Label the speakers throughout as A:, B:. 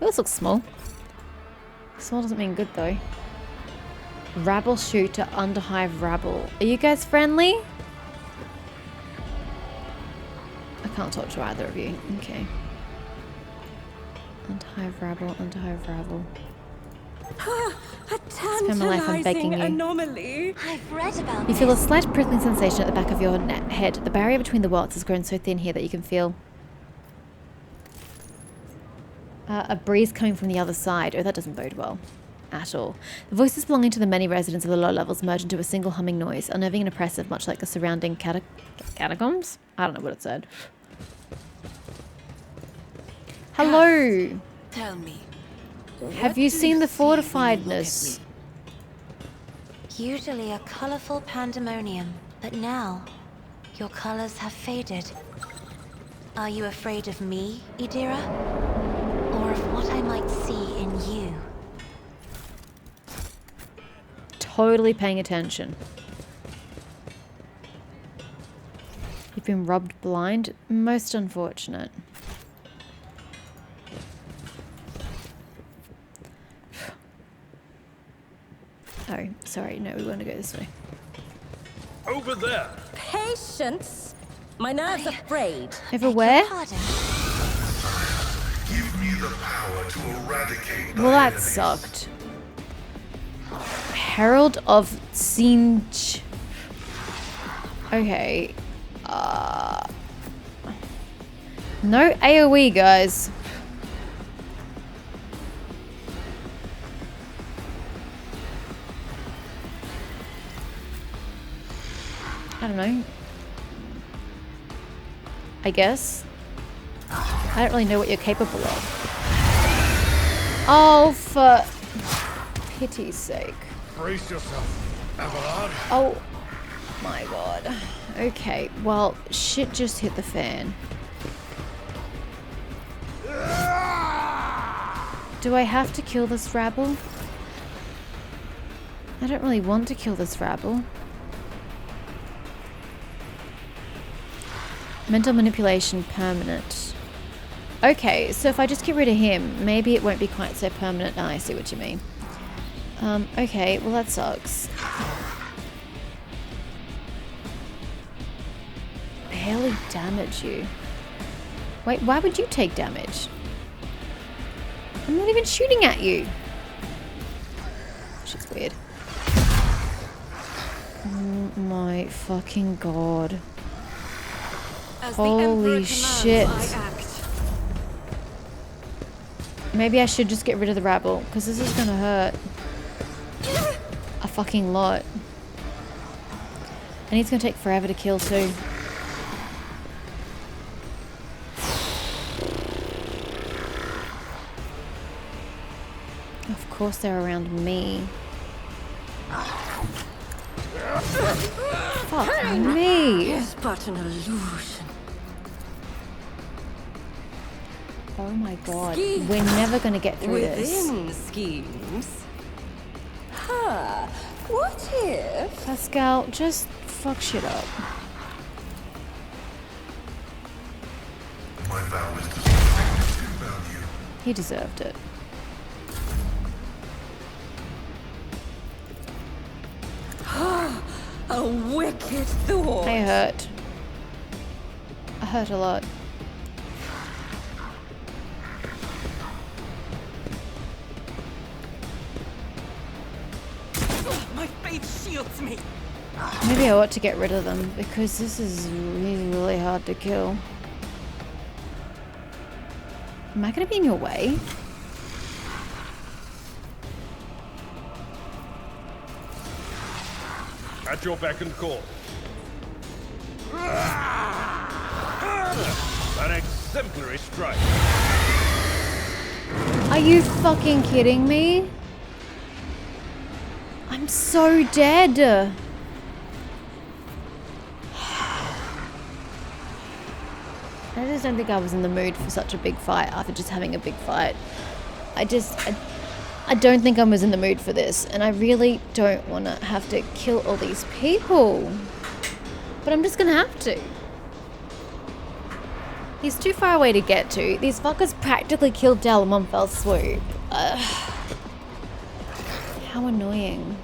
A: Oh, this looks small. Small doesn't mean good though. Rabble shooter, under Hive rabble. Are you guys friendly? I can't talk to either of you. Okay. Under Hive rabble, under Hive rabble.
B: A tantalizing anomaly.
C: I've read about
A: You feel a slight prickling sensation at the back of your head. The barrier between the worlds has grown so thin here that you can feel a breeze coming from the other side. Oh, that doesn't bode well at all. The voices belonging to the many residents of the lower levels merge into a single humming noise, unnerving and oppressive, much like the surrounding catacombs? I don't know what it said. Hello!
B: Tell me.
A: Have you seen the fortifiedness?
C: Usually a colorful pandemonium, but now your colors have faded. Are you afraid of me, Idira? Or of what I might see in you?
A: Totally paying attention. You've been robbed blind? Most unfortunate. Oh, sorry. No, we want to go this way.
D: Over there.
B: Patience. My nerves are frayed.
A: Everywhere?
C: Pardon.
E: Give me the power to eradicate
A: Well, that sucked. Herald of Singe. Okay. No AoE, guys. I don't know. I guess. I don't really know what you're capable of. Oh, for pity's sake.
E: Brace yourself, Abelard.
A: Oh my god. Okay, well, shit just hit the fan. Do I have to kill this rabble? I don't really want to kill this rabble. Mental manipulation permanent. Okay, so if I just get rid of him, maybe it won't be quite so permanent. Ah, I see what you mean. Okay, well that sucks. Barely damage you. Wait, why would you take damage? I'm not even shooting at you. Which is weird. Oh my fucking god. Holy shit. Maybe I should just get rid of the rabble, because this is gonna hurt a fucking lot. And he's gonna take forever to kill too. Of course they're around me. Fuck me.
B: It's but an illusion.
A: Oh my god.
B: Schemes
A: We're never gonna get through this.
B: within schemes. Ha! What if?
A: Pascal, just fuck shit up.
E: My vow is to protect its value.
A: He deserved it.
B: A wicked thought.
A: I hurt. I hurt a lot.
B: My faith shields me.
A: Maybe I ought to get rid of them because this is really, really hard to kill. Am I going to be in your way?
D: At your beck and call. An exemplary strike.
A: Are you fucking kidding me? I'm so dead. I just don't think I was in the mood for such a big fight after just having a big fight. I don't think I was in the mood for this, and I really don't want to have to kill all these people. But I'm just gonna have to. He's too far away to get to. These fuckers practically killed Del in one fell swoop. How annoying.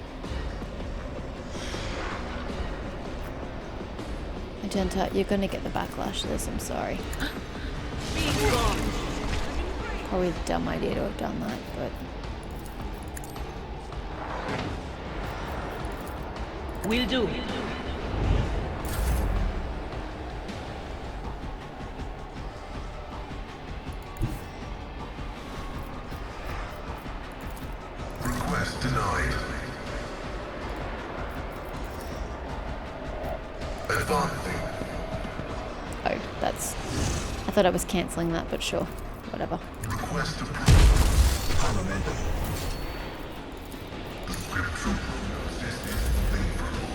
A: Magenta, you're gonna get the backlash of this, I'm sorry. Probably a dumb idea to have done that, but...
B: Will do.
E: Request denied. Advancing.
A: Oh, that's... I thought I was cancelling that, but sure. Whatever.
E: Request approved. Fundamental. The scriptural process is favorable.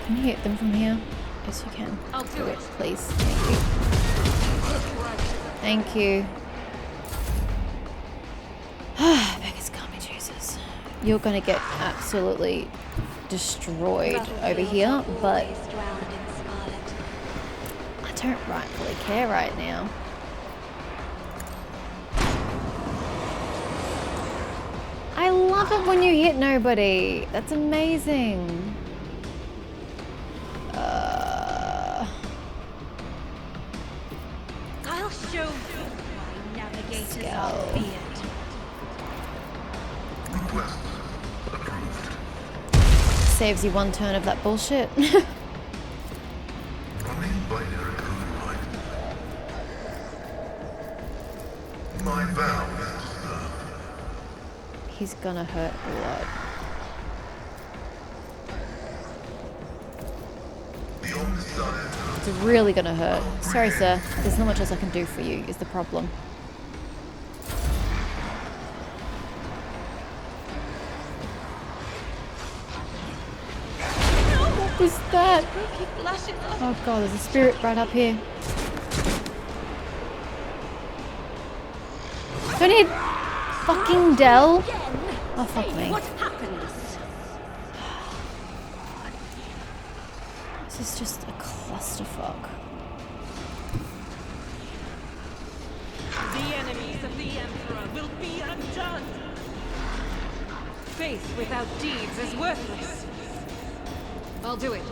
A: Can you hit them from here? Yes, you can.
B: I'll do it.
A: Please. Thank you. Thank you. Beggars can't be choosers. You're gonna get absolutely destroyed over here, but I don't rightfully care right now. I love it when you hit nobody. That's amazing.
C: I'll show you why navigators are
A: go.
C: feared.
E: Request approved.
A: Saves you one turn of that bullshit.
E: Running binary code line. My vow is to serve.
A: He's gonna hurt a lot.
E: The omniscient.
A: It's really gonna hurt. Sorry, sir. There's not much else I can do for you, is the problem. What was that? Oh god, there's a spirit right up here. Don't hit fucking Del. Oh, fuck me.
B: What happens?
A: This is just a clusterfuck.
B: The enemies of the Emperor will be undone. Faith without deeds is worthless. I'll do it.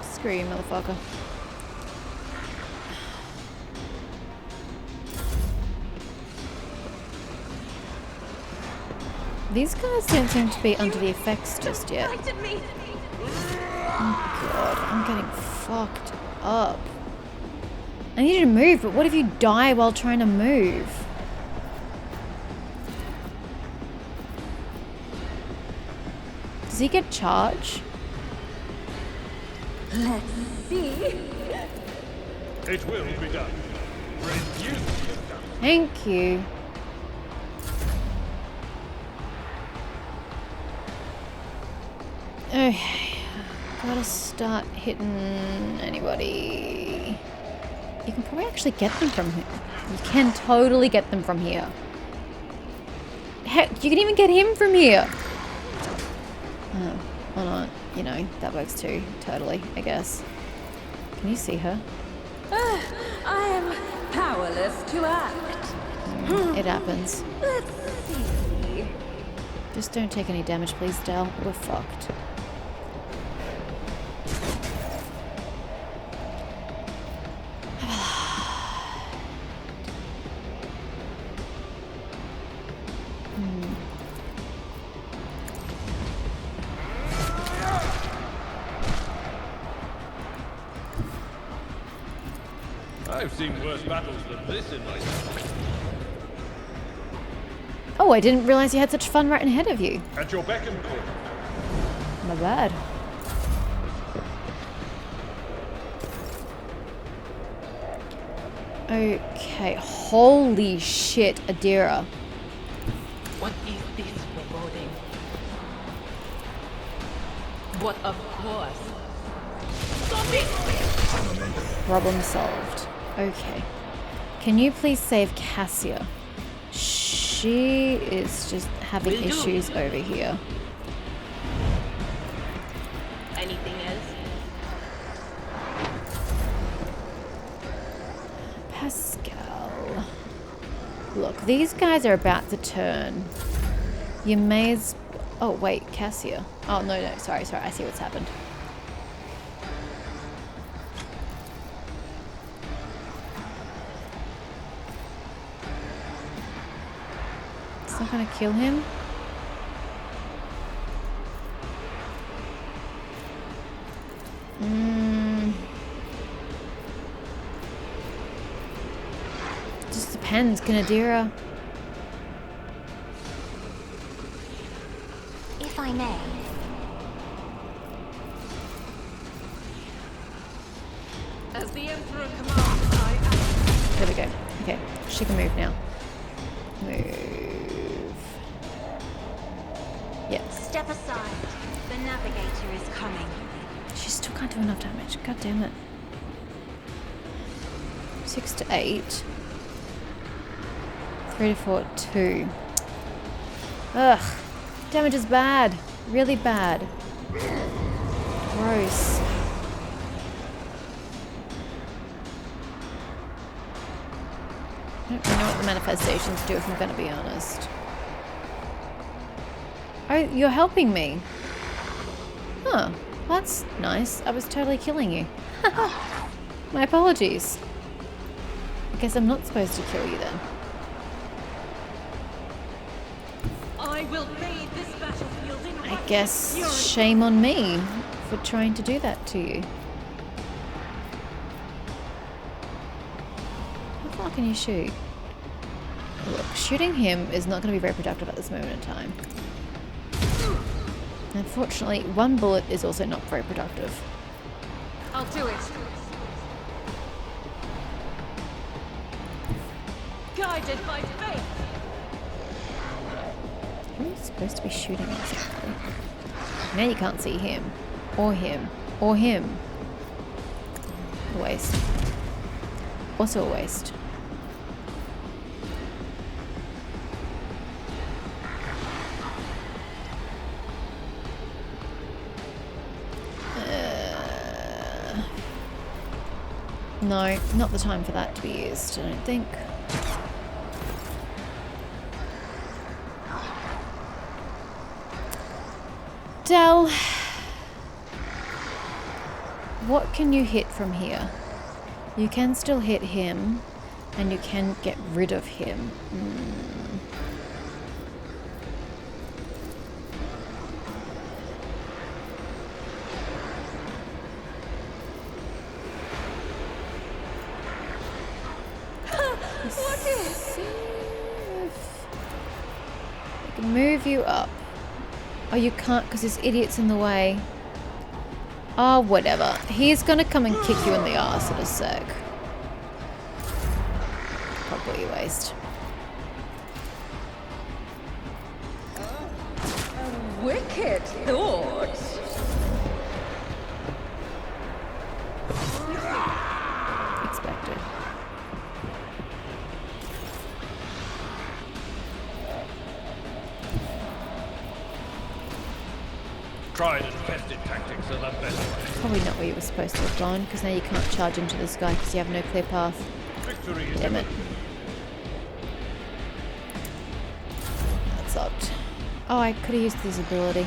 A: Screw you, motherfucker. These guys don't seem to be under the effects just yet. Oh god, I'm getting fucked up. I need you to move, but what if you die while trying to move? Does he get charge?
B: Let's see.
D: It will be done. Refuse to be done.
A: Thank you. Okay, gotta start hitting anybody. You can probably actually get them from here. You can totally get them from here. Heck, you can even get him from here. Oh, well not, you know, that works too, totally, I guess. Can you see her?
B: I am powerless to act.
A: It happens.
B: Let's see.
A: Just don't take any damage, please, Del. We're fucked.
D: I've seen worse battles than this in my time.
A: Oh, I didn't realize you had such fun right ahead of you.
D: At your beck and call.
A: My bad. Okay, holy shit, Adira.
B: What is this foreboding? What of course? Stop it!
A: Problem solved. Okay. Can you please save Cassia? She is just having
B: Will do.
A: issues over here.
B: Anything else?
A: Pascal. Look, these guys are about to turn. You may as... Oh, wait, Cassia. Oh, no, sorry, I see what's happened. It's not gonna kill him? Just depends, Ganadira.
C: If I may.
B: As the Emperor commands, I act.
A: There we go. Okay, she can move now. Move. Yes.
C: Step aside. The navigator is coming.
A: She still can't do enough damage. God damn it. 6 to 8. 3 to 4, 2. Ugh. Damage is bad. Really bad. Gross. I don't really know what the manifestations do, if I'm going to be honest. Oh, you're helping me. Huh. That's nice. I was totally killing you. My apologies. I guess I'm not supposed to kill you then.
B: I will bathe this battlefield in
A: I guess shame on me for trying to do that to you. How far can you shoot? Look, shooting him is not going to be very productive at this moment in time. Unfortunately, one bullet is also not very productive.
B: I'll do it. Guided by faith.
A: Who are you supposed to be shooting at exactly? Now you can't see him. Or him. Or him. A waste. Also a waste. No, not the time for that to be used, I don't think. Del, what can you hit from here? You can still hit him, and you can get rid of him. I can move you up. Oh, you can't because this idiot's in the way. Oh, whatever. He's gonna come and kick you in the ass in a sec. Probably a waste.
B: Wicked thought.
A: Expected.
D: Tried and tested tactics are the best way.
A: Probably not where you were supposed to have gone, because now you can't charge into this guy because you have no clear path.
D: Victory is
A: Damn it.
D: imminent.
A: That sucked. Oh, I could have used this ability,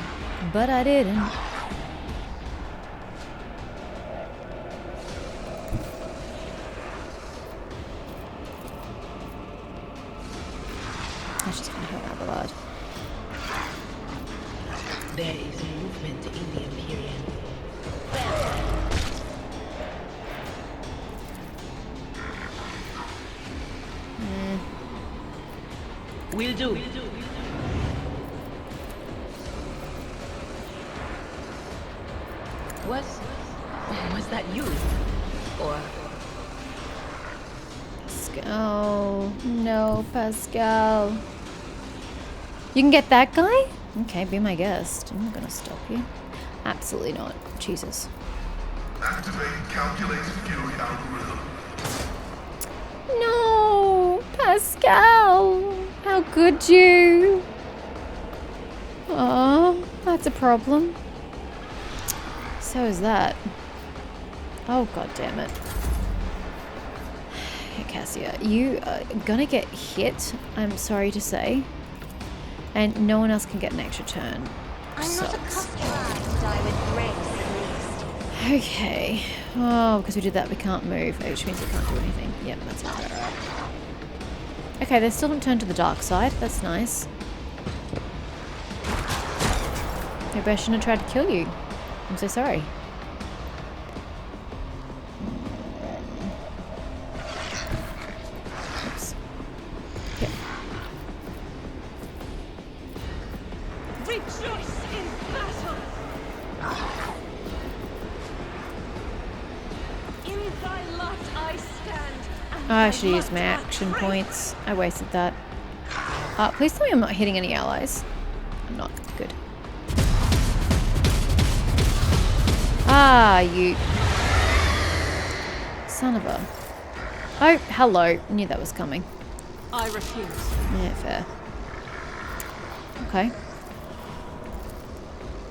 A: but I didn't. That's just gonna hurt Abelard.
B: There is movement in the Imperium. Will do. Was that you? Or
A: Pascal. No, Pascal. You can get that guy? Okay, be my guest. I'm not gonna stop you. Absolutely not. Jesus.
E: Activating calculated fury algorithm.
A: No, Pascal. How could you? Oh, that's a problem. So is that. Oh, god damn it. Cassia, you are gonna get hit, I'm sorry to say. And no one else can get an extra turn.
C: I'm not
A: Sucks.
C: accustomed to die with grace, at least.
A: Okay. Oh, because we did that, we can't move, which means we can't do anything. Yep, that's alright. Okay, they still don't turn to the dark side. That's nice. Maybe I shouldn't have tried to kill you. I'm so sorry. Oops. Yep.
B: Rejoice in battle! In thy light I stand. And
A: Oh, I
B: thy
A: should have used my
B: light I
A: action
B: pray.
A: points. I wasted that. Please tell me I'm not hitting any allies. I'm not. Good. Ah, you son of a. Oh, hello. Knew that was coming.
B: I refuse.
A: Yeah, fair. Okay.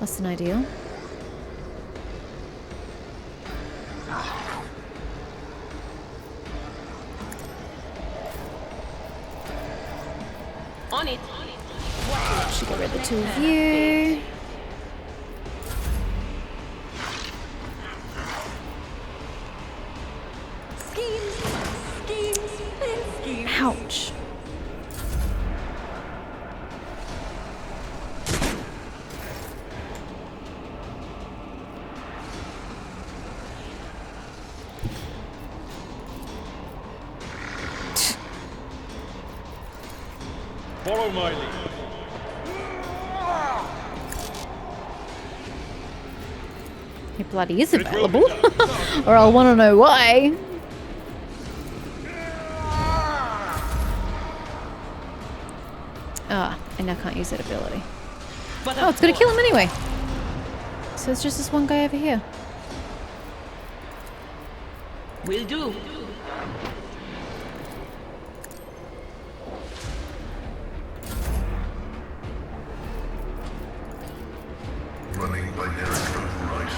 A: Less than ideal.
B: On it.
A: Should get rid of the two of you.
B: Schemes.
A: Ouch.
D: Follow my lead.
A: He bloody is
D: It will be
A: available.
D: done.
A: Or I'll want to know why. Ah, I now can't use that ability.
B: But
A: Oh, it's gonna kill him anyway. So it's just this one guy over here.
B: Will do.
E: Running binary override.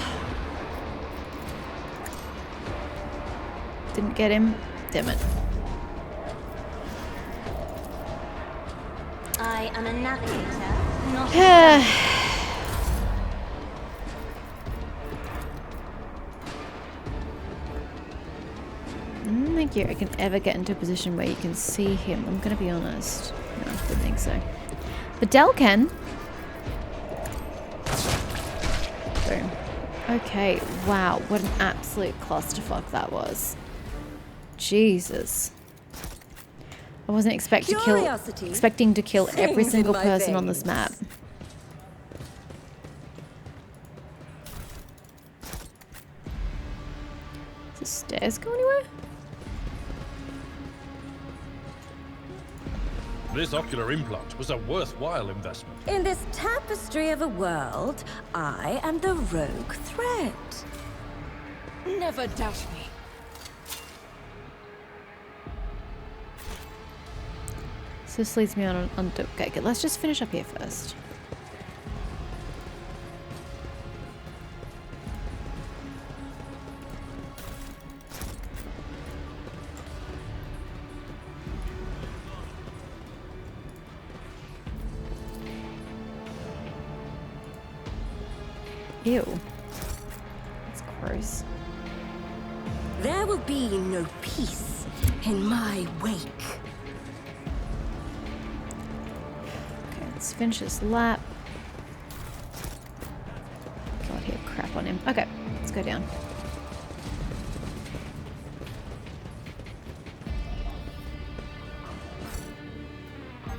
A: Didn't get him. Damn it.
C: I am a navigator, not a...
A: I don't think I can ever get into a position where you can see him. I'm gonna be honest. No, I don't think so. But Del can. Boom. Okay, wow, what an absolute clusterfuck that was. Jesus. I wasn't expecting to kill every
B: sings
A: single
B: in my
A: person on this
B: veins.
A: map. Does the stairs go anywhere?
D: This ocular implant was a worthwhile investment.
F: In this tapestry of a world, I am the rogue thread.
B: Never doubt me.
A: So this leads me on. Okay, good. Let's just finish up here first. Ew. That's gross.
F: There will be no peace in my wake.
A: Okay, let's finish this lap. God, he had crap on him. Okay, let's go down.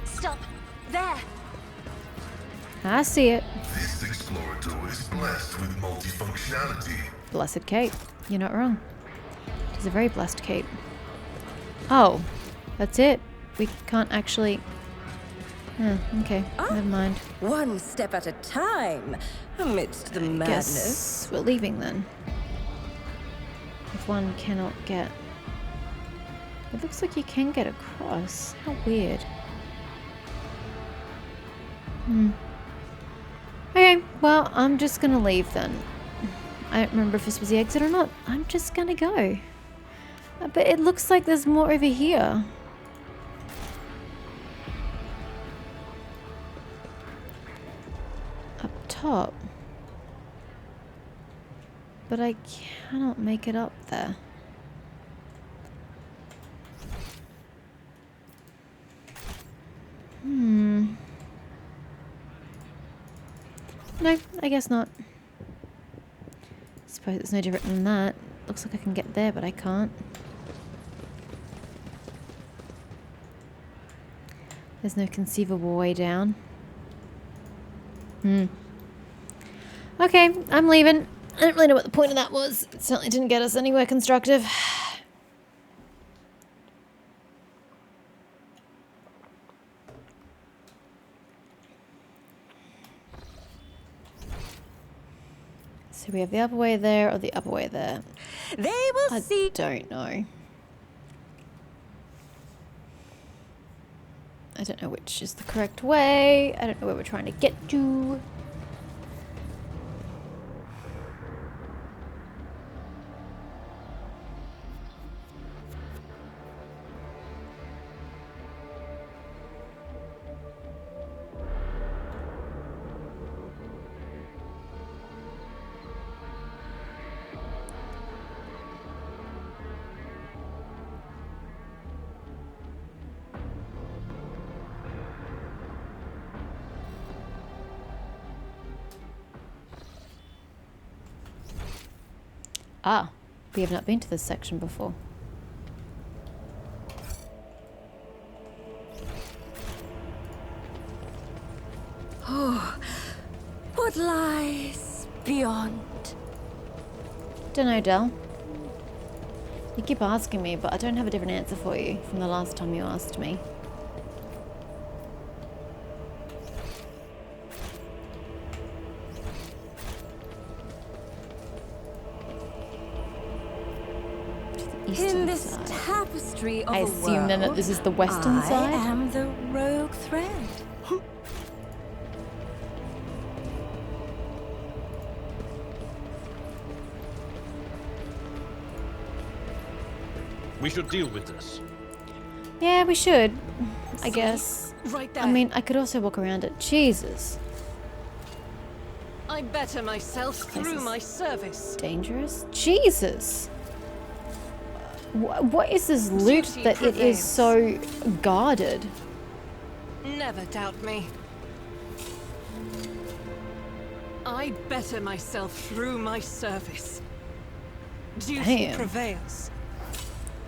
C: Stop! There!
A: I see it.
E: This explorator is blessed with multifunctionality.
A: Blessed cape. You're not wrong. It's a very blessed cape. Oh, That's it. We can't actually... Oh, okay. Never mind.
F: One step at a time, amidst the madness.
A: Guess we're leaving then. If one cannot get... It looks like you can get across. How weird. Okay, well, I'm just gonna leave then. I don't remember if this was the exit or not. I'm just gonna go. But it looks like there's more over here. Up top. But I cannot make it up there. No, I guess not. Suppose it's no different than that. Looks like I can get there, but I can't. There's no conceivable way down. Okay, I'm leaving. I don't really know what the point of that was. It certainly didn't get us anywhere constructive. So we have the upper way there or the upper way there?
F: They will see.
A: I don't know. I don't know which is the correct way. I don't know where we're trying to get to. Ah, we have not been to this section before.
F: Oh, what lies beyond?
A: Dunno, Del. You keep asking me, but I don't have a different answer for you from the last time you asked me.
F: In this tapestry of
A: I
F: a
A: assume then that
F: world,
A: this is the western side?
F: I am the rogue thread.
D: We should deal with this.
A: Yeah, we should. I guess.
B: Right there.
A: I mean, I could also walk around it. Jesus.
B: I better myself through
A: is
B: my service.
A: Dangerous? Jesus. What is this loot
B: Duty
A: that it is so guarded?
B: Never doubt me. I better myself through my service. Duty
A: Damn.
B: prevails.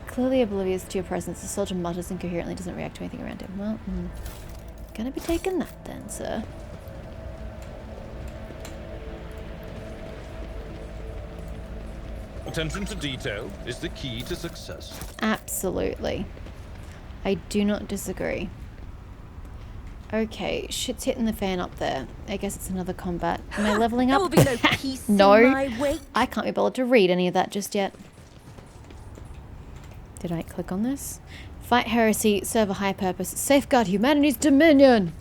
A: Clearly oblivious to your presence, the soldier mutters incoherently, doesn't react to anything around him. Well, gonna be taking that then, sir.
D: Attention to detail is the key to success.
A: Absolutely. I do not disagree. Okay, shit's hitting the fan up there. I guess it's another combat. Am I leveling
F: There
A: up?
F: will be no peace
A: No.
F: in my wake.
A: I can't be bothered to read any of that just yet. Did I click on this? Fight heresy, serve a high purpose, safeguard humanity's dominion!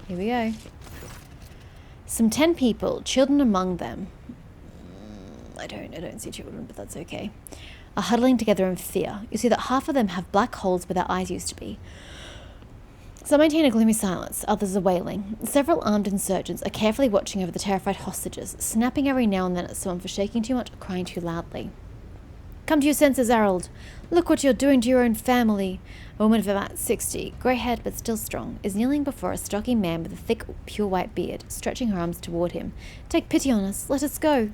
A: Here we go. Some 10 people, children among them. I don't see children, but that's okay. Are huddling together in fear. You see that half of them have black holes where their eyes used to be. Some maintain a gloomy silence, others are wailing. Several armed insurgents are carefully watching over the terrified hostages, snapping every now and then at someone for shaking too much or crying too loudly. Come to your senses, Harold. Look what you're doing to your own family. A woman of about 60, grey-haired but still strong, is kneeling before a stocky man with a thick, pure white beard, stretching her arms toward him. Take pity on us. Let us go.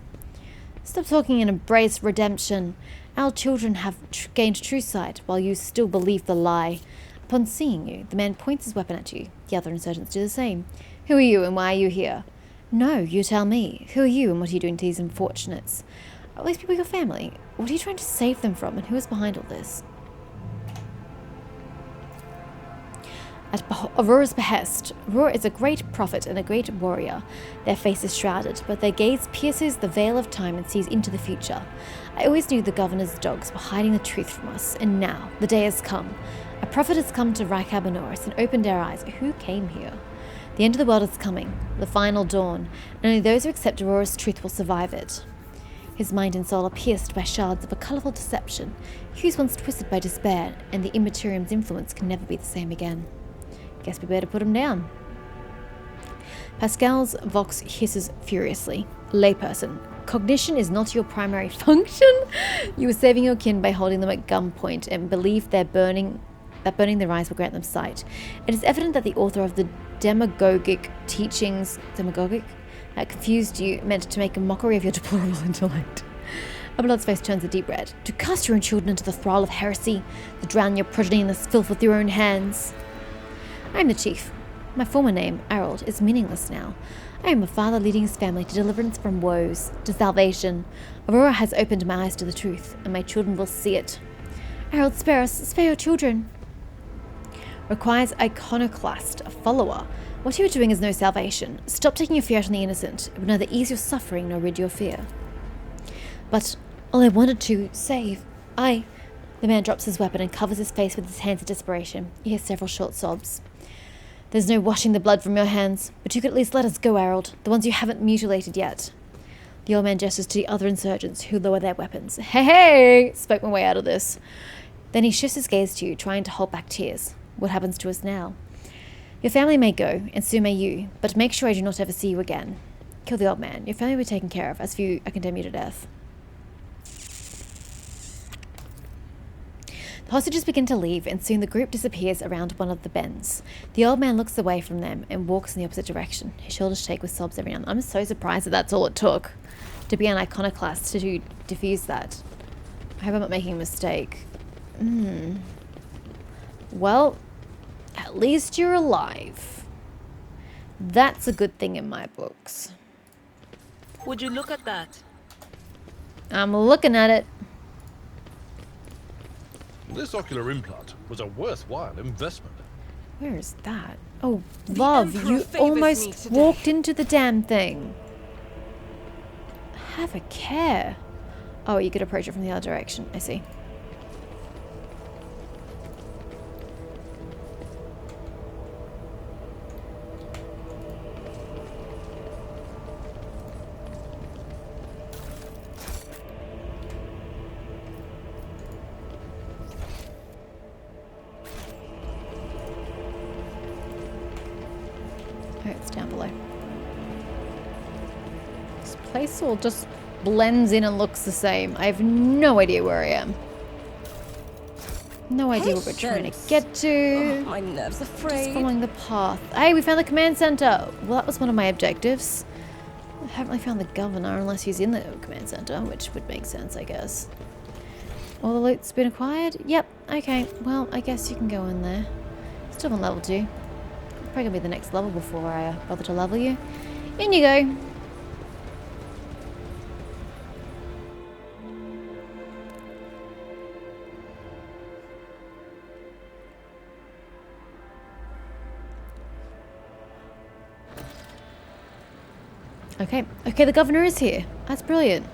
A: Stop talking and embrace redemption. Our children have gained true sight, while you still believe the lie. Upon seeing you, the man points his weapon at you. The other insurgents do the same. Who are you and why are you here? No, you tell me. Who are you and what are you doing to these unfortunates? Are these people your family? What are you trying to save them from, and who is behind all this? At Aurora's behest, Aurora is a great prophet and a great warrior. Their face is shrouded, but their gaze pierces the veil of time and sees into the future. I always knew the governor's dogs were hiding the truth from us, and now the day has come. A prophet has come to Rykabanoris and opened our eyes. Who came here? The end of the world is coming, the final dawn, and only those who accept Aurora's truth will survive it. His mind and soul are pierced by shards of a colourful deception. He was once twisted by despair, and the Imperium's influence can never be the same again. Guess we better put him down. Pascal's vox hisses furiously. Layperson, cognition is not your primary function. You are saving your kin by holding them at gunpoint and believe that burning their eyes will grant them sight. It is evident that the author of the demagogic teachings that confused you meant to make a mockery of your deplorable intellect. Abelard's face turns a deep red. To cast your own children into the thrall of heresy, to drown your progeny in this filth with your own hands. I am the chief. My former name, Harold, is meaningless now. I am a father leading his family to deliverance from woes, to salvation. Aurora has opened my eyes to the truth, and my children will see it. Harold, spare us, spare your children. Requires iconoclast, a follower. What you are doing is no salvation. Stop taking your fear out on the innocent. It will neither ease your suffering nor rid your fear. But all I wanted to save, The man drops his weapon and covers his face with his hands in desperation. You hear several short sobs. There's no washing the blood from your hands, but you could at least let us go, Harold, the ones you haven't mutilated yet. The old man gestures to the other insurgents, who lower their weapons. Hey! Spoke my way out of this. Then he shifts his gaze to you, trying to hold back tears. What happens to us now? Your family may go, and so may you, but make sure I do not ever see you again. Kill the old man. Your family will be taken care of. As for you, I condemn you to death. The hostages begin to leave, and soon the group disappears around one of the bends. The old man looks away from them and walks in the opposite direction. His shoulders shake with sobs every now and then. I'm so surprised that that's all it took to be an iconoclast to defuse that. I hope I'm not making a mistake. Well, at least you're alive. That's a good thing in my books.
B: Would you look at that?
A: I'm looking at it.
D: This ocular implant was a worthwhile investment.
A: Where is that? Oh, love,
B: Emperor
A: you
B: favors me
A: almost
B: today.
A: walked into the damn thing. Have a care. Oh, you could approach it from the other direction. I see. Oh, it's down below. This place all just blends in and looks the same. I have no idea where I am. No idea what we're trying to
F: Patience.
A: get to.
F: Oh, my nerves are
A: Just
F: frayed.
A: following the path. Hey, we found the command center. Well, that was one of my objectives. I haven't really found the governor unless he's in the command center, which would make sense, I guess. All the loot's been acquired? Yep. Okay. Well, I guess you can go in there. Still on level 2. Probably gonna be the next level before I bother to level you. In you go. Okay, the governor is here. That's brilliant.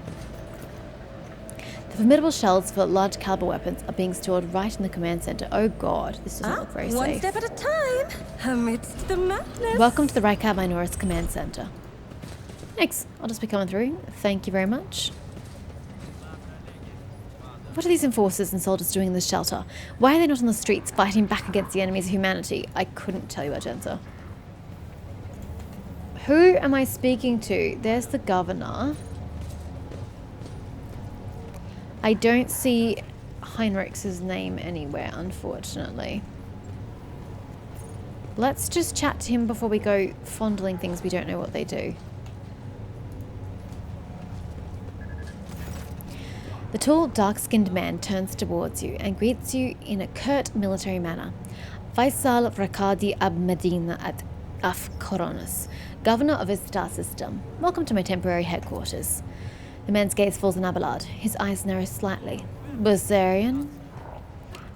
A: The formidable shells for large caliber weapons are being stored right in the command center. Oh god, this doesn't look very
F: One
A: safe.
F: step at a time, amidst the madness.
A: Welcome to the Rykabanoris command center. Thanks, I'll just be coming through. Thank you very much. What are these enforcers and soldiers doing in this shelter? Why are they not on the streets fighting back against the enemies of humanity? I couldn't tell you, Agenta. Who am I speaking to? There's the governor. I don't see Heinrich's name anywhere, unfortunately. Let's just chat to him before we go fondling things we don't know what they do. The tall, dark-skinned man turns towards you and greets you in a curt military manner. Faisal Rakadi Abmedina at Koronus, governor of his star system. Welcome to my temporary headquarters. The man's gaze falls on Abelard. His eyes narrow slightly. Bessarion?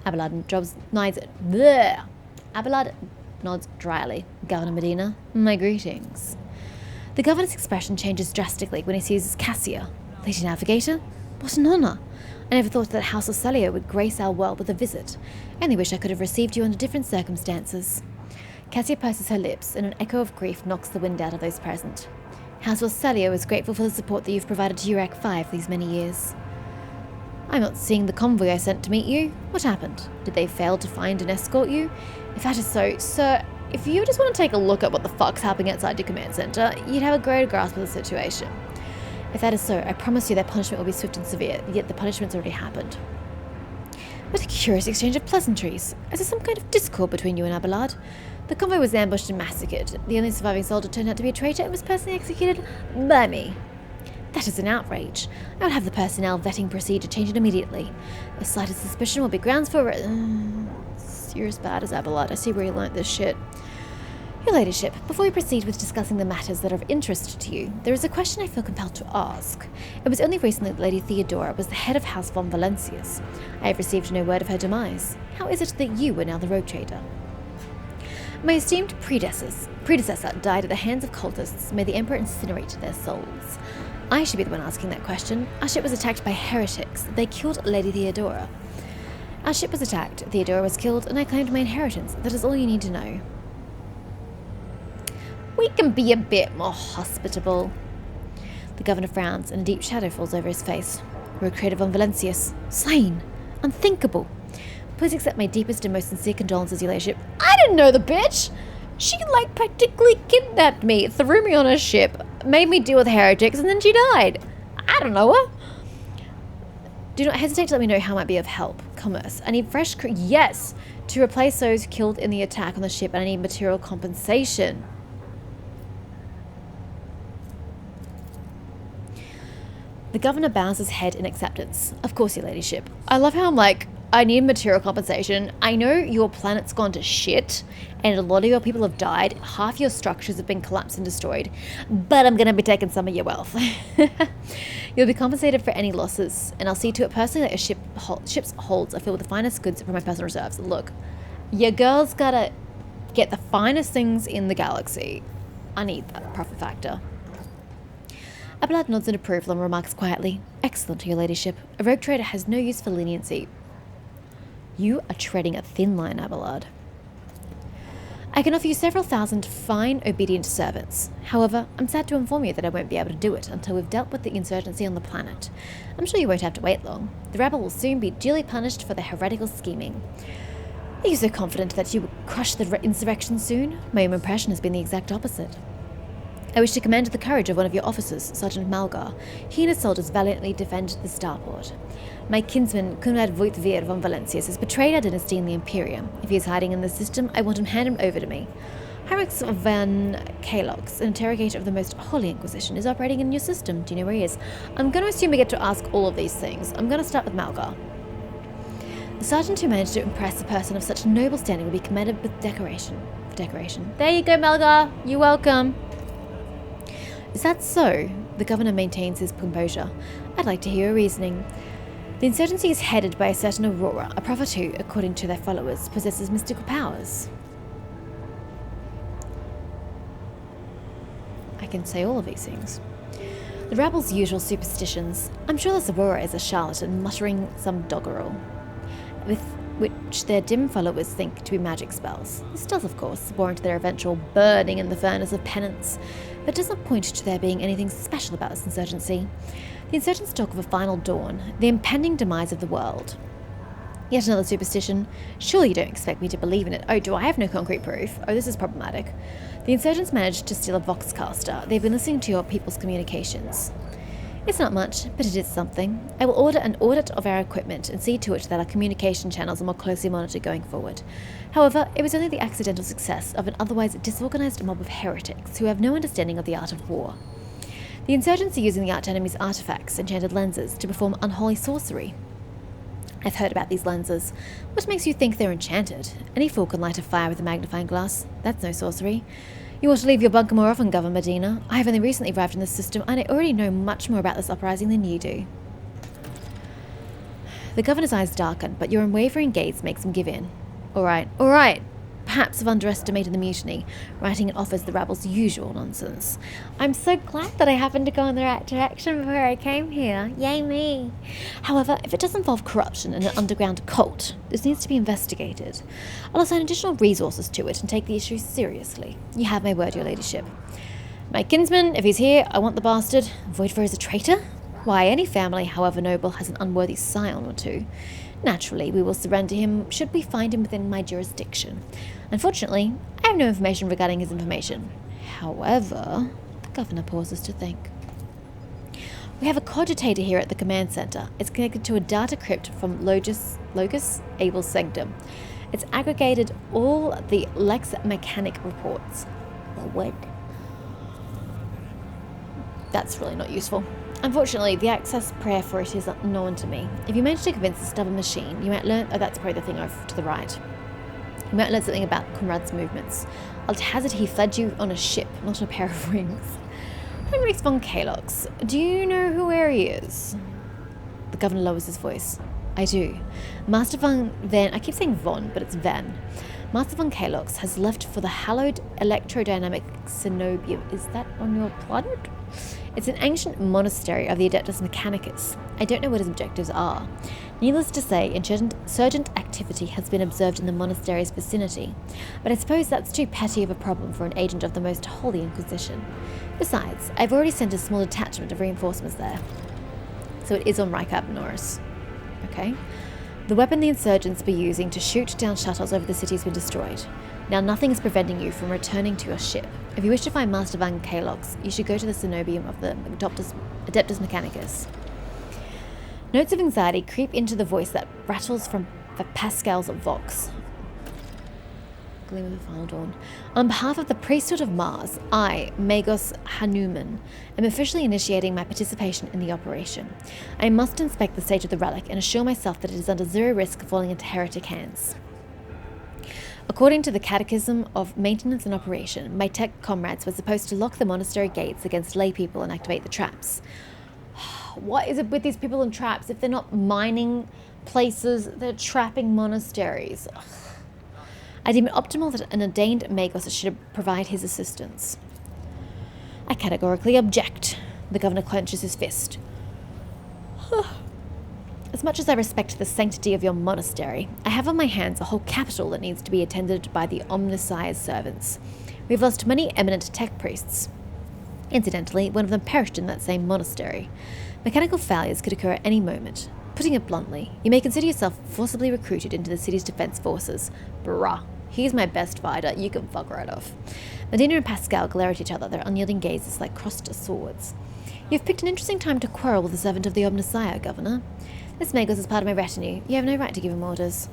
A: Abelard nods dryly. Governor Medina, my greetings. The governor's expression changes drastically when he sees Cassia. Lady Navigator? What an honour! I never thought that House of Celio would grace our world with a visit. I only wish I could have received you under different circumstances. Cassia purses her lips, and an echo of grief knocks the wind out of those present. House of Celio is grateful for the support that you've provided to URAC 5 these many years. I'm not seeing the convoy I sent to meet you. What happened? Did they fail to find and escort you? If that is so, sir, if you just want to take a look at what the fuck's happening outside your command center, you'd have a greater grasp of the situation. If that is so, I promise you their punishment will be swift and severe, yet the punishment's already happened. What a curious exchange of pleasantries. Is there some kind of discord between you and Abelard? The convoy was ambushed and massacred. The only surviving soldier turned out to be a traitor and was personally executed by me. That is an outrage. I would have the personnel vetting procedure changed immediately. The slightest suspicion will be grounds for you're as bad as Abelard. I see where you learnt this shit. Your ladyship, before we proceed with discussing the matters that are of interest to you, there is a question I feel compelled to ask. It was only recently that Lady Theodora was the head of House von Valencius. I have received no word of her demise. How is it that you are now the rogue trader? My esteemed predecessor died at the hands of cultists. May the Emperor incinerate their souls. I should be the one asking that question. Our ship was attacked by heretics. They killed Lady Theodora. Our ship was attacked, Theodora was killed, and I claimed my inheritance. That is all you need to know. We can be a bit more hospitable. The governor frowns, and a deep shadow falls over his face. Rogue trader von Valencius. Slain. Unthinkable. Please accept my deepest and most sincere condolences, your ladyship. I didn't know the bitch! She, practically kidnapped me, threw me on a ship, made me deal with heretics, and then she died. I don't know her. Do not hesitate to let me know how I might be of help. Commerce. I need fresh yes! To replace those killed in the attack on the ship, and I need material compensation. The governor bows his head in acceptance. Of course, your ladyship. I love how I'm like, I need material compensation. I know your planet's gone to shit, and a lot of your people have died. Half your structures have been collapsed and destroyed, but I'm going to be taking some of your wealth. You'll be compensated for any losses, and I'll see to it personally that your ship's holds are filled with the finest goods from my personal reserves. Look, your girl's got to get the finest things in the galaxy. I need that profit factor. Abelard nods in approval and remarks quietly, Excellent, your ladyship. A rogue trader has no use for leniency. You are treading a thin line, Abelard. I can offer you several thousand fine, obedient servants. However, I'm sad to inform you that I won't be able to do it until we've dealt with the insurgency on the planet. I'm sure you won't have to wait long. The rabble will soon be duly punished for their heretical scheming. Are you so confident that you will crush the insurrection soon? My own impression has been the exact opposite. I wish to commend the courage of one of your officers, Sergeant Malgar. He and his soldiers valiantly defended the starport. My kinsman, Conrad Voigtveer von Valencius, has betrayed our dynasty in the Imperium. If he is hiding in the system, I want him hand him over to me. Hyrax van Kalox, an interrogator of the most holy Inquisition, is operating in your system. Do you know where he is? I'm going to assume we get to ask all of these things. I'm going to start with Malgar. The sergeant who managed to impress a person of such noble standing will be commended with decoration. There you go, Malgar. You're welcome. Is that so? The governor maintains his composure. I'd like to hear your reasoning. The insurgency is headed by a certain Aurora, a prophet who, according to their followers, possesses mystical powers. I can say all of these things. The rabble's usual superstitions. I'm sure this Aurora is a charlatan muttering some doggerel, with which their dim followers think to be magic spells. This does, of course, warrant their eventual burning in the furnace of penance, but does not point to there being anything special about this insurgency. The insurgents talk of a final dawn, the impending demise of the world. Yet another superstition. Surely you don't expect me to believe in it. Oh, do I have no concrete proof? Oh, this is problematic. The insurgents managed to steal a voxcaster. They've been listening to your people's communications. It's not much, but it is something. I will order an audit of our equipment and see to it that our communication channels are more closely monitored going forward. However, it was only the accidental success of an otherwise disorganized mob of heretics who have no understanding of the art of war. The insurgents are using the arch-enemy's artifacts, enchanted lenses, to perform unholy sorcery. I've heard about these lenses. What makes you think they're enchanted? Any fool can light a fire with a magnifying glass. That's no sorcery. You ought to leave your bunker more often, Governor Medina. I have only recently arrived in this system, and I already know much more about this uprising than you do. The governor's eyes darken, but your unwavering gaze makes him give in. All right. Perhaps I've underestimated the mutiny, writing it off as the rabbles' usual nonsense. I'm so glad that I happened to go in the right direction before I came here. Yay me. However, if it does involve corruption and an underground cult, this needs to be investigated. I'll assign additional resources to it and take the issue seriously. You have my word, your ladyship. My kinsman, if he's here, I want the bastard. Voidship is a traitor? Why, any family, however noble, has an unworthy scion or two. Naturally, we will surrender him should we find him within my jurisdiction. Unfortunately, I have no information regarding his information. However, the governor pauses to think. We have a cogitator here at the command center. It's connected to a data crypt from Locus Abel's sanctum. It's aggregated all the Lex Mechanic reports. What? That's really not useful. Unfortunately, the access prayer for it is unknown to me. If you manage to convince the stubborn machine, you might learn... Oh, that's probably the thing over to the right. You might learn something about Conrad's movements. I'll hazard he fled you on a ship, not a pair of wings. Heinrich von Kalox, do you know who where he is? The governor lowers his voice. I do. Master von Van... I keep saying von, but it's Van. Master von Kalox has left for the hallowed electrodynamic cenobium. Is that on your planet? It's an ancient monastery of the Adeptus Mechanicus. I don't know what his objectives are. Needless to say, insurgent activity has been observed in the monastery's vicinity, but I suppose that's too petty of a problem for an agent of the most holy Inquisition. Besides, I've already sent a small detachment of reinforcements there. So it is on Rykab Norris. Okay. The weapon the insurgents were using to shoot down shuttles over the city has been destroyed. Now nothing is preventing you from returning to your ship. If you wish to find Master Van Kalox, you should go to the cenobium of the Adeptus Mechanicus. Notes of anxiety creep into the voice that rattles from Pascal's vox. Gleam of the final dawn. On behalf of the priesthood of Mars, I, Magos Hanuman, am officially initiating my participation in the operation. I must inspect the state of the relic and assure myself that it is under zero risk of falling into heretic hands. According to the Catechism of Maintenance and Operation, my tech comrades were supposed to lock the monastery gates against lay people and activate the traps. What is it with these people and traps? If they're not mining places, they're trapping monasteries. Ugh. I deem it optimal that an ordained Magos should provide his assistance. I categorically object. The governor clenches his fist. As much as I respect the sanctity of your monastery, I have on my hands a whole capital that needs to be attended by the Omnissiah's servants. We've lost many eminent tech priests. Incidentally, one of them perished in that same monastery. Mechanical failures could occur at any moment. Putting it bluntly, you may consider yourself forcibly recruited into the city's defense forces. Bruh, he's my best fighter, you can fuck right off. Medina and Pascal glare at each other, their unyielding gazes like crossed swords. You've picked an interesting time to quarrel with the servant of the Omnissiah, Governor. This Magos is part of my retinue. You have no right to give him orders.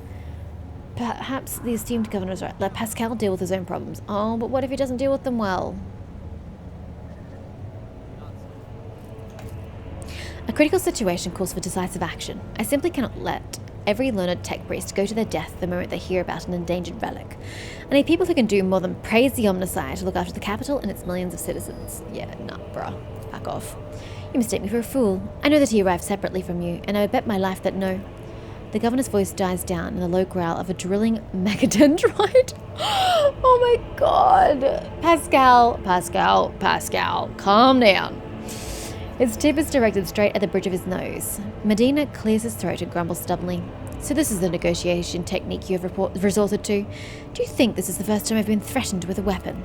A: Perhaps the esteemed governor is right. Let Pascal deal with his own problems. Oh, but what if he doesn't deal with them well? A critical situation calls for decisive action. I simply cannot let every learned tech priest go to their death the moment they hear about an endangered relic. I need people who can do more than praise the Omnissiah to look after the capital and its millions of citizens. Yeah, nah, bruh. Back off. You mistake me for a fool. I know that he arrived separately from you, and I would bet my life that no. The governor's voice dies down in the low growl of a drilling mechadendrite. Oh my god. Pascal, calm down. His tip is directed straight at the bridge of his nose. Medina clears his throat and grumbles stubbornly. So this is the negotiation technique you have resorted to? Do you think this is the first time I've been threatened with a weapon?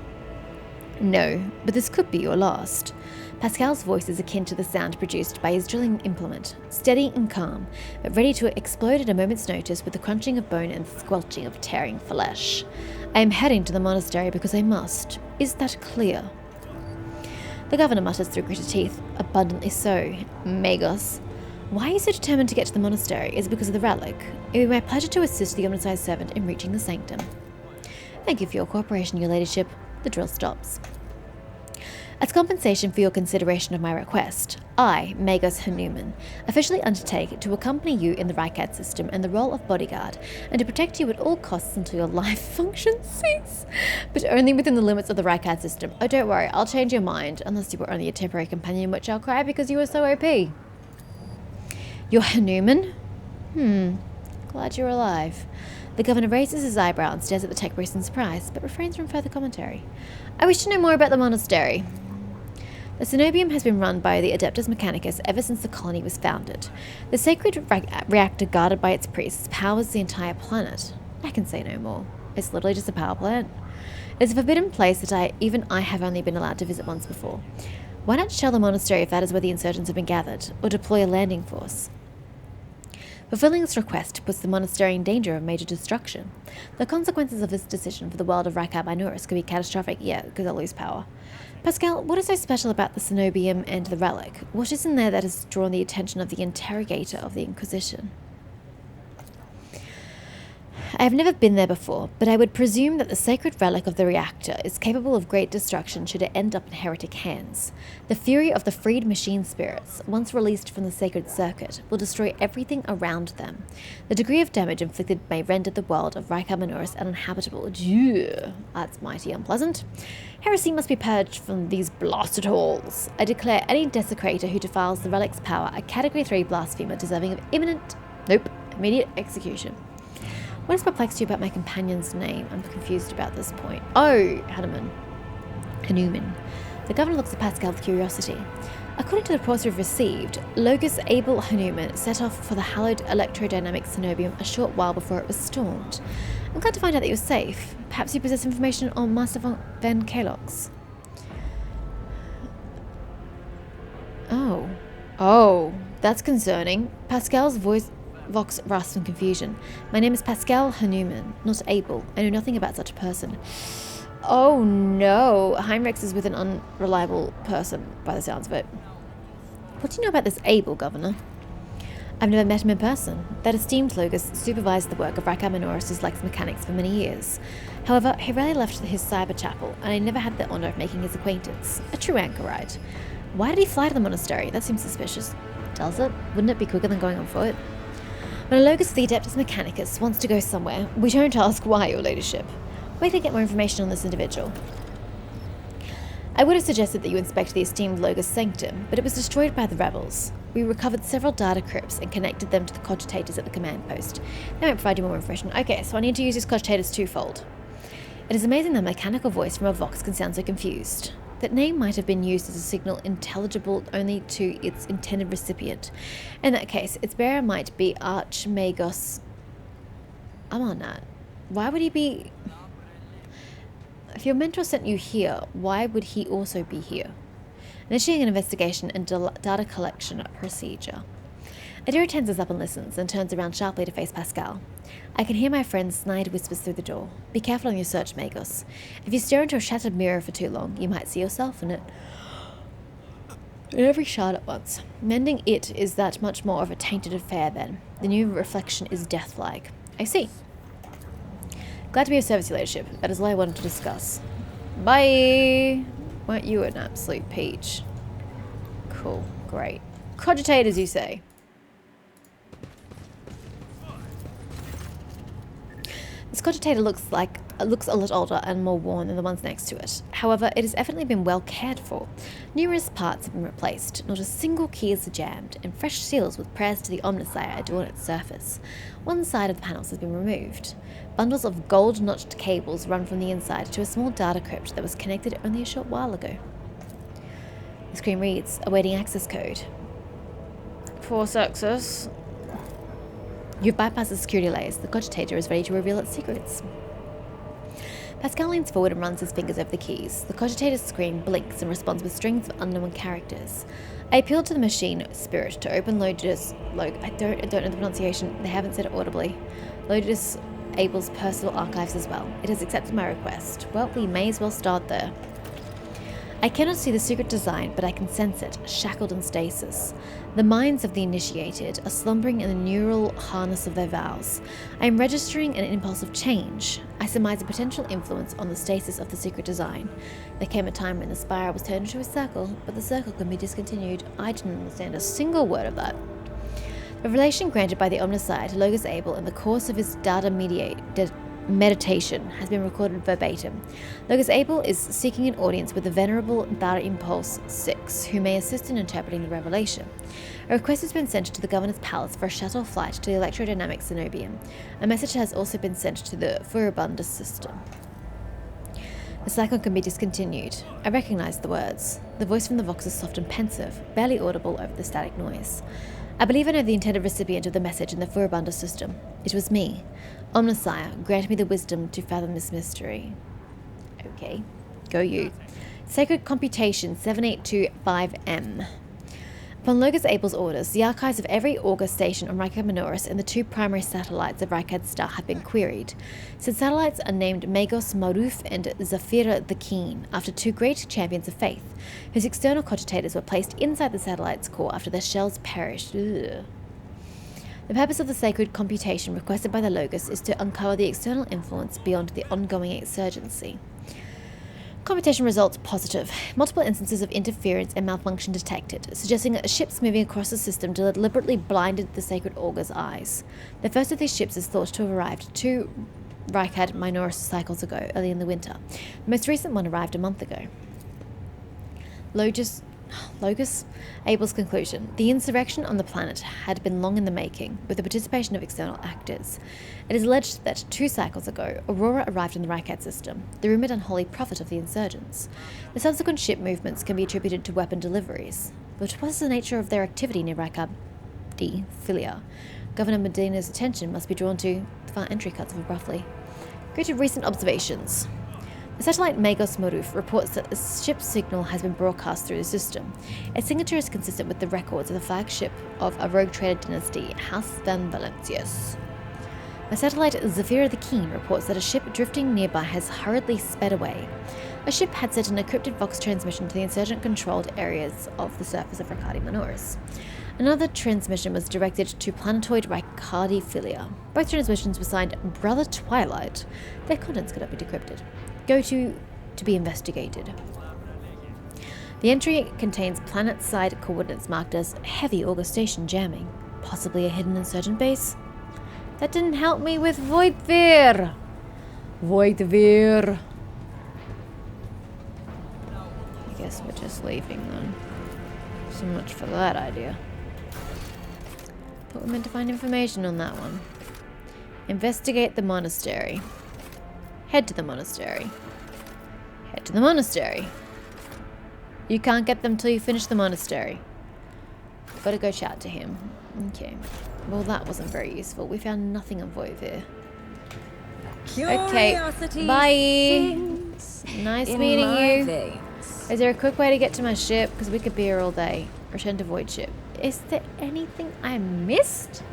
A: No, but this could be your last. Pascal's voice is akin to the sound produced by his drilling implement, steady and calm, but ready to explode at a moment's notice with the crunching of bone and squelching of tearing flesh. I am heading to the monastery because I must. Is that clear? The governor mutters through gritted teeth. Abundantly so. Magos. Why are you so determined to get to the monastery? Is it because of the relic? It would be my pleasure to assist the Omnissiah's servant in reaching the sanctum. Thank you for your cooperation, your ladyship. The drill stops. As compensation for your consideration of my request, I, Magos Hanuman, officially undertake to accompany you in the Rykad system in the role of bodyguard and to protect you at all costs until your life functions cease, but only within the limits of the Rykad system. Oh, don't worry, I'll change your mind, unless you were only a temporary companion, which I'll cry because you were so OP. You're Hanuman? Glad you're alive. The governor raises his eyebrow and stares at the tech priest in surprise, but refrains from further commentary. I wish to know more about the monastery. The Cenobium has been run by the Adeptus Mechanicus ever since the colony was founded. The sacred reactor guarded by its priests powers the entire planet. I can say no more. It's literally just a power plant. It's a forbidden place that I have only been allowed to visit once before. Why not shell the monastery if that is where the insurgents have been gathered, or deploy a landing force? Fulfilling this request puts the monastery in danger of major destruction. The consequences of this decision for the world of Rykad Minuris could be catastrophic, because they'll lose power. Pascal, what is so special about the Cenobium and the relic? What is in there that has drawn the attention of the interrogator of the Inquisition? I have never been there before, but I would presume that the sacred relic of the reactor is capable of great destruction should it end up in heretic hands. The fury of the freed machine spirits, once released from the sacred circuit, will destroy everything around them. The degree of damage inflicted may render the world of Rykad Minuris uninhabitable. That's mighty unpleasant. Heresy must be purged from these blasted halls. I declare any desecrator who defiles the relic's power a Category 3 blasphemer deserving of immediate execution. What has perplexed you about my companion's name? I'm confused about this point. Oh, Hanuman. The governor looks at Pascal with curiosity. According to the reports we've received, Logus Abel Hanuman set off for the hallowed electrodynamic Cenobium a short while before it was stormed. I'm glad to find out that you're safe. Perhaps you possess information on Master Van Kalox. Oh, that's concerning. Pascal's voice Vox rasps in confusion. My name is Pascal Hanuman, not Abel. I know nothing about such a person. Oh no, Heinrichs is with an unreliable person, by the sounds of it. What do you know about this Abel, Governor? I've never met him in person. That esteemed Logus supervised the work of Rykad Minuris' Lex Mechanics for many years. However, he rarely left his cyber chapel, and I never had the honour of making his acquaintance. A true anchorite. Why did he fly to the monastery? That seems suspicious. Does it? Wouldn't it be quicker than going on foot? When a Logus of the Adeptus Mechanicus wants to go somewhere, we don't ask why, your ladyship. Where can I get more information on this individual? I would have suggested that you inspect the esteemed Logus Sanctum, but it was destroyed by the rebels. We recovered several data crypts and connected them to the cogitators at the command post. They might provide you more information. Okay, so I need to use these cogitators twofold. It is amazing that a mechanical voice from a Vox can sound so confused. That name might have been used as a signal intelligible only to its intended recipient. In that case, its bearer might be Archmagos Amarnat. Why would he be... If your mentor sent you here, why would he also be here? Initiating an investigation and data collection procedure. Adira tenses up and listens, then turns around sharply to face Pascal. I can hear my friend's snide whispers through the door. Be careful on your search, Magos. If you stare into a shattered mirror for too long, you might see yourself in it. In every shard at once. Mending it is that much more of a tainted affair then. The new reflection is death-like. I see. Glad to be of service, your ladyship. That is all I wanted to discuss. Bye! Weren't you an absolute peach? Cool. Great. Cogitate, as you say. This cogitator looks a lot older and more worn than the ones next to it. However, it has evidently been well cared for. Numerous parts have been replaced, not a single key is jammed, and fresh seals with prayers to the Omnissiah adorn its surface. One side of the panels has been removed. Bundles of gold-notched cables run from the inside to a small data crypt that was connected only a short while ago. The screen reads, awaiting access code. Force access. You've bypassed the security layers. The cogitator is ready to reveal its secrets. Pascal leans forward and runs his fingers over the keys. The cogitator's screen blinks and responds with strings of unknown characters. I appealed to the machine spirit to open I don't know the pronunciation. They haven't said it audibly. Lotus Abel's personal archives as well. It has accepted my request. Well, we may as well start there. I cannot see the secret design, but I can sense it, shackled in stasis. The minds of the initiated are slumbering in the neural harness of their vows. I am registering an impulse of change. I surmise a potential influence on the stasis of the secret design. There came a time when the spiral was turned into a circle, but the circle can be discontinued. I didn't understand a single word of that. The revelation granted by the Omnissiah to Logos Abel in the course of his data meditation has been recorded verbatim. Logos Abel is seeking an audience with the venerable Data Impulse 6, who may assist in interpreting the revelation. A request has been sent to the Governor's Palace for a shuttle flight to the electrodynamic Cenobium. A message has also been sent to the Furibunda system. The cycle can be discontinued. I recognize the words. The voice from the Vox is soft and pensive, barely audible over the static noise. I believe I know the intended recipient of the message in the Furibunda system. It was me. Omnissiah, grant me the wisdom to fathom this mystery. Okay, go you. Sacred Computation 7825M. Upon Logos Abel's orders, the archives of every Augur station on Rykad Minoris and the 2 primary satellites of Rykad's star have been queried. Said satellites are named Magos Maruf and Zafira the Keen, after 2 great champions of faith, whose external cogitators were placed inside the satellite's core after their shells perished. Ugh. The purpose of the sacred computation requested by the Logos is to uncover the external influence beyond the ongoing insurgency. Computation results positive. Multiple instances of interference and malfunction detected, suggesting that ships moving across the system deliberately blinded the sacred Augur's eyes. The first of these ships is thought to have arrived 2 Rykad Minoris cycles ago, early in the winter. The most recent one arrived a month ago. Logos Abel's conclusion. The insurrection on the planet had been long in the making, with the participation of external actors. It is alleged that 2 cycles ago, Aurora arrived in the Rykad system, the rumoured unholy prophet of the insurgents. The subsequent ship movements can be attributed to weapon deliveries. But what is the nature of their activity near Rykad D. Philia? Governor Medina's attention must be drawn to the far entry cuts of abruptly. Go to recent observations. The satellite Magos Maruf reports that a ship's signal has been broadcast through the system. Its signature is consistent with the records of the flagship of a rogue trader dynasty, House Van Valencius. The satellite Zafira the Keen reports that a ship drifting nearby has hurriedly sped away. A ship had sent an encrypted Vox transmission to the insurgent-controlled areas of the surface of Rykadi Minoris. Another transmission was directed to planetoid Rykadi Philia. Both transmissions were signed Brother Twilight. Their contents could not be decrypted. Go to be investigated. The entry contains planet-side coordinates marked as heavy Augur station jamming, possibly a hidden insurgent base. That didn't help me with Voidveer. Voidveer. I guess we're just leaving then. So much for that idea. Thought we meant to find information on that one. Investigate the monastery. Head to the monastery. Head to the monastery. You can't get them till you finish the monastery. Gotta go chat to him. Okay. Well, that wasn't very useful. We found nothing on Voidveer. Okay. Bye. Nice meeting you.
F: Veins.
A: Is there a quick way to get to my ship? Because we could be here all day. Return to voidship. Is there anything I missed?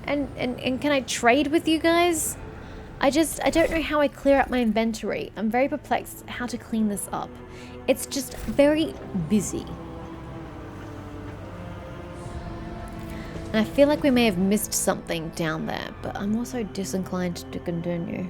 A: And can I trade with you guys? I don't know how I clear up my inventory. I'm very perplexed how to clean this up. It's just very busy. And I feel like we may have missed something down there, but I'm also disinclined to continue.